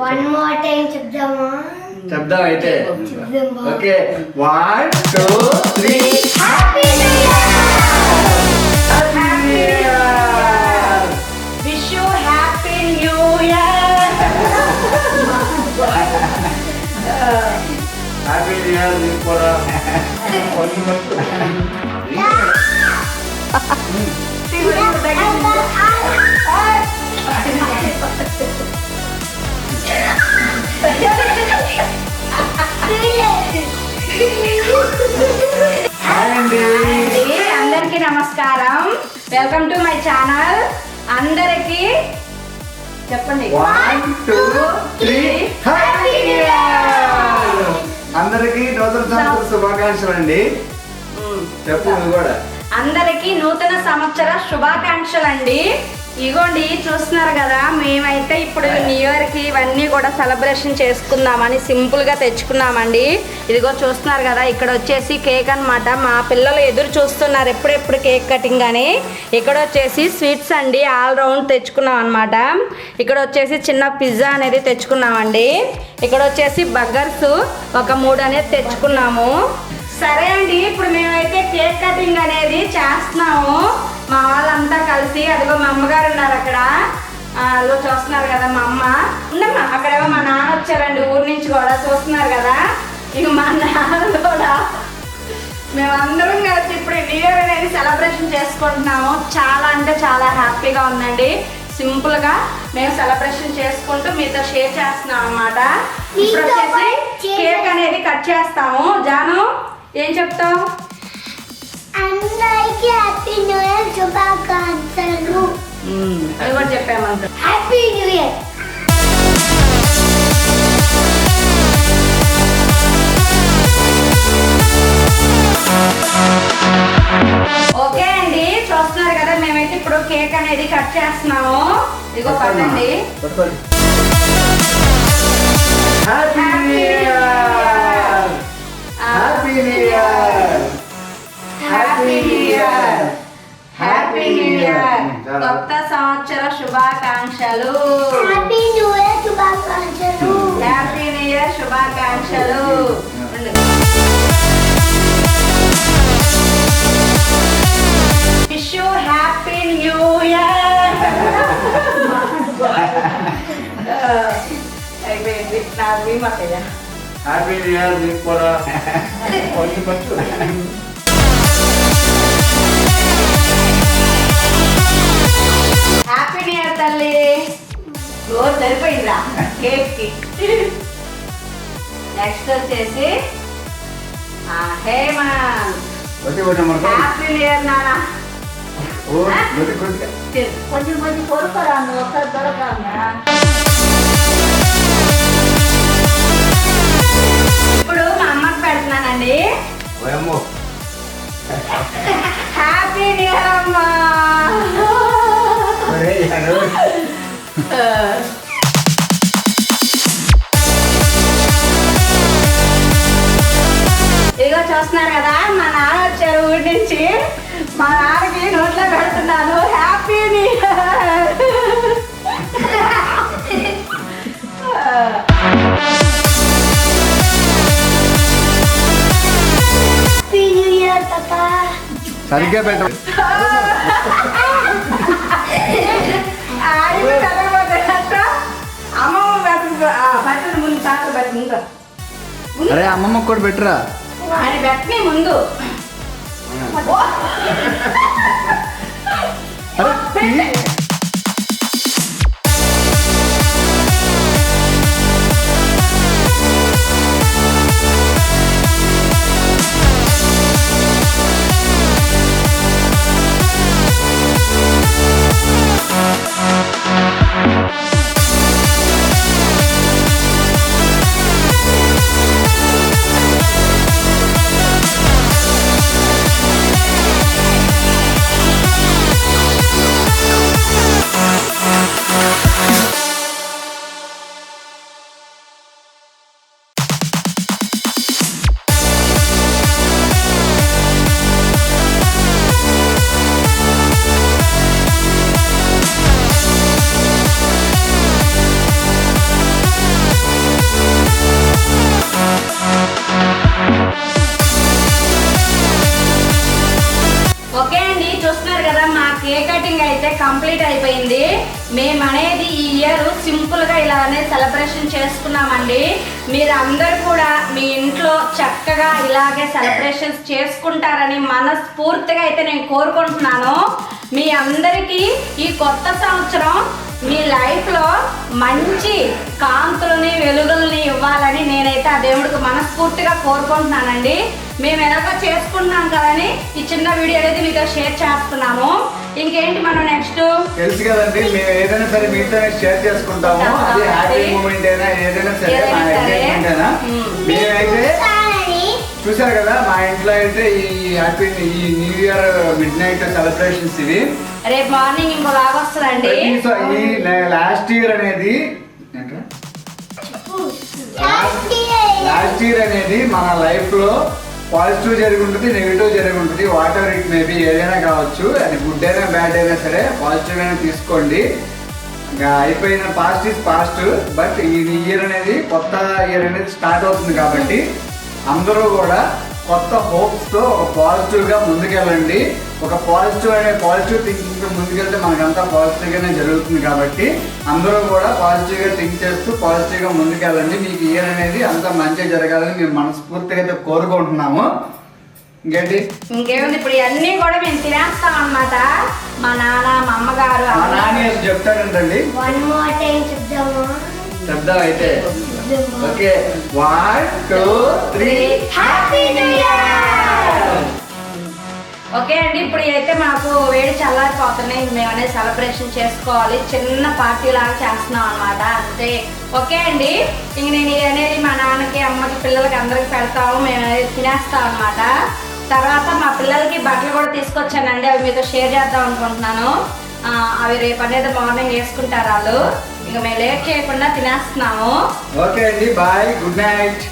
One more time చెప్దామా? చెప్దాం అయితే. చెప్దాం. Okay 1 2 3 happy new year. Wish you happy new year. Happy new year మీకు కూడా. అందరికీ నమస్కారం. Welcome to my channel. అందరికి చెప్పండి 1 2 3 హ్యాపీ న్యూ ఇయర్. అందరికీ నూతన సంవత్సర శుభాకాంక్షలు అండి. చెప్పు నువ్వు కూడా. అందరికీ నూతన సంవత్సర శుభాకాంక్షలు అండి. ఇగోండి చూస్తున్నారు కదా, మేమైతే ఇప్పుడు న్యూ ఇయర్కి ఇవన్నీ కూడా సెలబ్రేషన్ చేసుకుందామని సింపుల్గా తెచ్చుకున్నామండి. ఇదిగో చూస్తున్నారు కదా, ఇక్కడ వచ్చేసి కేక్ అనమాట. మా పిల్లలు ఎదురు చూస్తున్నారు ఎప్పుడెప్పుడు కేక్ కటింగ్ అని. ఇక్కడ వచ్చేసి స్వీట్స్ అండి, ఆల్ రౌండ్ తెచ్చుకున్నాం అనమాట. ఇక్కడ వచ్చేసి చిన్న పిజ్జా అనేది తెచ్చుకున్నామండి. ఇక్కడ వచ్చేసి బర్గర్స్ ఒక 3 అనేది తెచ్చుకున్నాము. సరే అండి, ఇప్పుడు మేమైతే కేక్ కటింగ్ అనేది చేస్తున్నాము మా వాళ్ళంతా కలిసి. అదిగో మా అమ్మగారు ఉన్నారు అక్కడ, అదిగో చూస్తున్నారు కదా మా అమ్మ. ఉండమ్మా, అక్కడేమో మా నాన్న వచ్చారండి ఊరి నుంచి కూడా, చూస్తున్నారు కదా. ఇక మా నాన్న కూడా మేమందరం కలిసి ఇప్పుడు న్యూ ఇయర్ అనేది సెలబ్రేషన్ చేసుకుంటున్నాము. చాలా అంటే చాలా హ్యాపీగా ఉందండి. సింపుల్గా మేము సెలబ్రేషన్ చేసుకుంటూ మీతో షేర్ చేస్తున్నాం అన్నమాట. ఇప్పుడు వచ్చేసి కేక్ అనేది కట్ చేస్తాము. జాను ఏం చెప్తావు? అందరికీ హ్యాపీ న్యూ ఇయర్ శుభాకాంక్షలు. అది కూడా చెప్పామంత. Happy new year. ఓకే అండి, చూస్తున్నారు కదా, మేమైతే ఇప్పుడు కేక్ అనేది కట్ చేస్తున్నాము. ఇదిగో పట్టండి. Happy new year. Happy new year. Happy new year. Happy new year. కొత్త సంవత్సర శుభాకాంక్షలు. హ్యాపీ న్యూ ఇయర్ శుభాకాంక్షలు. హ్యాపీ న్యూ ఇయర్ శుభాకాంక్షలు. Wish you happy new year. అయిపోయింది నాకు మాకయ్యా. హ్యాపీ న్యూ ఇయర్ మీకు కూడా. హ్యాపీ న్యూ ఇయర్ తల్లి. రోజు సరిపోయిందిరా కేక్కి. నెక్స్ట్ వచ్చేసి హేమంత్. హ్యాపీ న్యూ ఇయర్ నాన్న. కొంచెం కొంచెం కొడుకోరా, నువ్వు ఒక్కరు దొరకరా. ఇప్పుడు మా అమ్మకి పెడుతున్నానండి. హ్యాపీ న్యూ ఇయర్ అమ్మా. ఇదిగో చూస్తున్నారు కదా, మా నాన్న వచ్చారు ఊరి నుంచి. మా నాన్నకి నోట్లో పెడుతున్నాను happy new year. Happy new year తాతా. సరిగ్గా పెట్ట. అమ్మమ్మ పెట్టండి ముందు, తాత పెట్టి ముందు. అరే అమ్మమ్మ కూడా పెట్టరా. ఆయన పెట్టని ముందు. మేము అనేది ఈ ఇయర్ సింపుల్గా ఇలానే సెలబ్రేషన్ చేసుకున్నామండి. మీరు అందరూ కూడా మీ ఇంట్లో చక్కగా ఇలాగే సెలబ్రేషన్స్ చేసుకుంటారని మనస్ఫూర్తిగా అయితే నేను కోరుకుంటున్నాను. మీ అందరికీ ఈ కొత్త సంవత్సరం మీ లైఫ్లో మంచి కాంతులని వెలుగులని ఇవ్వాలని నేనైతే ఆ దేవుడికి మనస్ఫూర్తిగా కోరుకుంటున్నానండి. మేము ఎలాగో చేసుకుంటున్నాం కదని ఈ చిన్న వీడియో అనేది మీతో షేర్ చేస్తున్నాము. ఇంకేంటి మనం నెక్స్ట్ తెలుసు కదండి, మేము ఏదైనా సరే మీతో షేర్ చేసుకుంటాము. అది హ్యాపీ మూమెంట్ అయినా ఏదైనా సరే మా ఎంటర్టైన్మెంట్ అయినా మేమైతే చూసారు కదా, మా ఇంట్లో అయితే ఈ హ్యాపీ ఈ new year mid night celebrations ఇవి. రేపు మార్నింగ్ ఇంకో లాగా వస్తుందండి. ఈ లాస్ట్ ఇయర్ అనేది లాస్ట్ ఇయర్ అనేది మన లైఫ్ లో పాజిటివ్ జరిగి ఉంటుంది, నెగిటివ్ జరిగి ఉంటుంది. వాట్ ఎవర్ ఇట్ మేబీ ఏదైనా కావచ్చు, అది గుడ్ అయినా బ్యాడ్ అయినా సరే పాజిటివ్ అయినా తీసుకోండి. ఇంకా అయిపోయిన పాస్ట్ ఇస్ పాస్ట్. బట్ ఈ ఇయర్ అనేది కొత్త ఇయర్ అనేది స్టార్ట్ అవుతుంది కాబట్టి అందరూ కూడా కొత్త హోప్స్తో ఒక పాజిటివ్గా ముందుకెళ్ళండి. ఒక పాజిటివ్ థింకింగ్తో ముందుకెళ్తే మనకంతా పాజిటివ్గానే జరుగుతుంది. కాబట్టి అందరూ కూడా పాజిటివ్గా థింక్ చేస్తూ పాజిటివ్గా ముందుకెళ్ళండి. మీకు ఇయర్ అనేది అంతా మంచిగా జరగాలని మేము మనస్ఫూర్తిగా అయితే కోరుకుంటున్నాము. ఇంకేముంది, ఇప్పుడు ఇవన్నీ కూడా మేము తినేస్తాం అన్నమాట. మా నాన్న మా అమ్మగారు మా నాన్న చెప్తాడంటండి. చెప్దాం అయితే. Okay, 1 2 3 happy new year. Okay అండి, ఇప్పుడు అయితే మాకు వేడి చల్లారిపోతున్నాయి. మేము అనేది సెలబ్రేషన్ చేసుకోవాలి. చిన్న పార్టీ లాగా చేస్తున్నాం అనమాట, అంతే. ఓకే అండి, ఇంక నేను ఇది అనేది మా నాన్నకి అమ్మకి పిల్లలకి అందరికి పెడతాము. మేము అనేది తినేస్తాం అనమాట. తర్వాత మా పిల్లలకి బట్టలు కూడా తీసుకొచ్చానండి, అవి మీతో షేర్ చేద్దాం అనుకుంటున్నాను. అవి రేపు అనేది మార్నింగ్ వేసుకుంటారు వాళ్ళు. ఇక మేము లేట్ చేయకుండా తినేస్తున్నాము. ఓకే అండి, బాయ్, గుడ్ నైట్.